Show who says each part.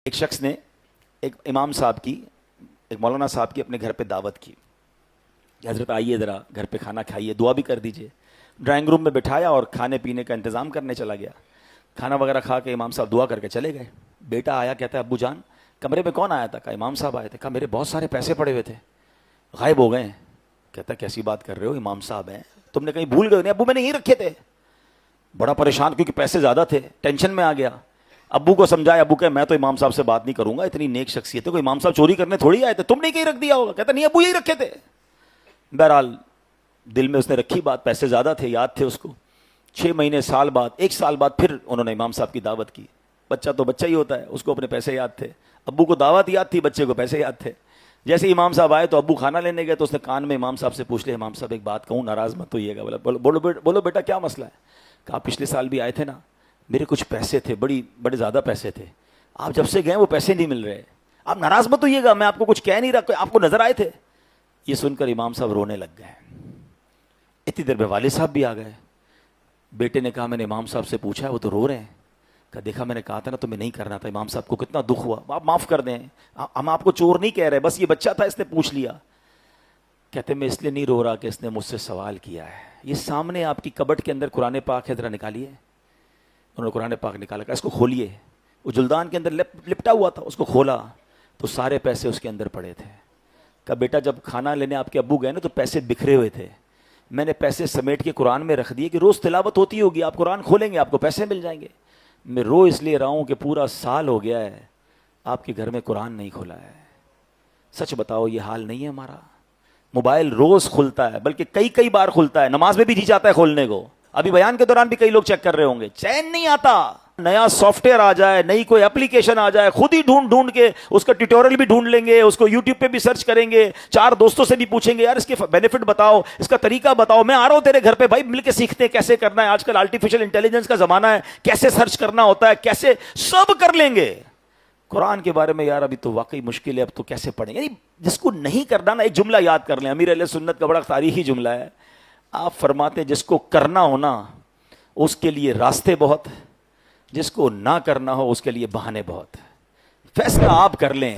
Speaker 1: ایک شخص نے ایک امام صاحب کی، ایک مولانا صاحب کی اپنے گھر پہ دعوت کی کہ حضرت آئیے ذرا گھر پہ کھانا کھائیے، دعا بھی کر دیجئے۔ ڈرائنگ روم میں بٹھایا اور کھانے پینے کا انتظام کرنے چلا گیا۔ کھانا وغیرہ کھا کے امام صاحب دعا کر کے چلے گئے۔ بیٹا آیا، کہتا ہے ابو جان کمرے میں کون آیا تھا؟ کہا امام صاحب آئے تھے۔ کہا میرے بہت سارے پیسے پڑے ہوئے تھے، غائب ہو گئے ہیں۔ کہتا ہے کیسی بات کر رہے ہو، امام صاحب ہیں، تم نے کہیں بھول گئے؟ نہیں ابو میں نے یہیں رکھے تھے۔ بڑا پریشان کیونکہ پیسے زیادہ تھے، ٹینشن میں آ گیا۔ ابو کو سمجھایا، ابو کہ میں تو امام صاحب سے بات نہیں کروں گا، اتنی نیک شخصیت ہے، کوئی امام صاحب چوری کرنے تھوڑی آئے تھے، تم نے کہیں رکھ دیا ہوگا۔ کہتا نہیں ابو یہی رکھے تھے۔ بہرحال دل میں اس نے رکھی بات، پیسے زیادہ تھے، یاد تھے اس کو۔ 6 مہینے، سال بعد، 1 سال بعد پھر انہوں نے امام صاحب کی دعوت کی۔ بچہ تو بچہ ہی ہوتا ہے، اس کو اپنے پیسے یاد تھے، ابو کو دعوت یاد تھی، بچے کو پیسے یاد تھے۔ جیسے امام صاحب آئے تو ابو کھانا لینے گئے تو اس نے کان میں امام صاحب سے پوچھ لیا، امام صاحب ایک بات کہوں، ناراض مت ہوئیے گا۔ بولو بیٹا کیا مسئلہ ہے؟ کہا پچھلے سال بھی آئے تھے نا، میرے کچھ پیسے تھے، بڑے زیادہ پیسے تھے، آپ جب سے گئے وہ پیسے نہیں مل رہے، آپ ناراض مت ہوئیے گا، میں آپ کو کچھ کہہ نہیں رہا، آپ کو نظر آئے تھے۔ یہ سن کر امام صاحب رونے لگ گئے۔ اتنی دیر میں والد صاحب بھی آ گئے۔ بیٹے نے کہا میں نے امام صاحب سے پوچھا ہے، وہ تو رو رہے ہیں۔ کہا دیکھا میں نے کہا تھا نا تمہیں نہیں کرنا تھا، امام صاحب کو کتنا دکھ ہوا، آپ معاف کر دیں، ہم آپ کو چور نہیں کہہ رہے، بس یہ بچہ تھا اس نے پوچھ لیا۔ کہتے میں اس لیے نہیں رو رہا کہ اس نے مجھ سے سوال کیا ہے۔ یہ سامنے آپ کی کبٹ کے اندر قرآن پاک ہے، ذرا نکالیے۔ انہوں نے قرآن پاک نکالا، کہا اس کو کھولیے۔ وہ جلدان کے اندر لپٹا ہوا تھا، اس کو کھولا تو سارے پیسے اس کے اندر پڑے تھے۔ کہا بیٹا جب کھانا لینے آپ کے ابو گئے نا تو پیسے بکھرے ہوئے تھے، میں نے پیسے سمیٹ کے قرآن میں رکھ دیے کہ روز تلاوت ہوتی ہوگی، آپ قرآن کھولیں گے آپ کو پیسے مل جائیں گے۔ میں رو اس لیے رہا ہوں کہ پورا سال ہو گیا ہے آپ کے گھر میں قرآن نہیں کھولا ہے۔ سچ بتاؤ یہ حال نہیں ہے ہمارا؟ موبائل روز کھلتا ہے، بلکہ کئی بار کھلتا ہے، نماز میں بھی جی چاہتا ہے کھولنے کو۔ ابھی بیان کے دوران بھی کئی لوگ چیک کر رہے ہوں گے، چین نہیں آتا۔ نیا سافٹ ویئر آ جائے، نئی کوئی اپلیکیشن آ جائے، خود ہی ڈھونڈ کے اس کا ٹیوٹوریل بھی ڈھونڈ لیں گے، اس کو یوٹیوب پہ بھی سرچ کریں گے، 4 دوستوں سے بھی پوچھیں گے یار اس کے بینیفٹ بتاؤ، اس کا طریقہ بتاؤ، میں آ رہا ہوں تیرے گھر پہ بھائی، مل کے سیکھتے ہیں کیسے کرنا ہے۔ آج کل آرٹیفیشل انٹیلیجنس کا زمانہ ہے، کیسے سرچ کرنا ہوتا ہے، کیسے سب کر لیں گے۔ قرآن کے بارے میں یار ابھی تو واقعی مشکل ہے، اب تو کیسے پڑھیں؟ یعنی جس کو نہیں کرنا نا، ایک جملہ یاد کر لیں، امیر علیہ سنت کا بڑا تاریخی جملہ ہے۔ آپ فرماتے جس کو کرنا ہونا اس کے لیے راستے بہت، جس کو نہ کرنا ہو اس کے لیے بہانے بہت۔ فیصلہ آپ کر لیں۔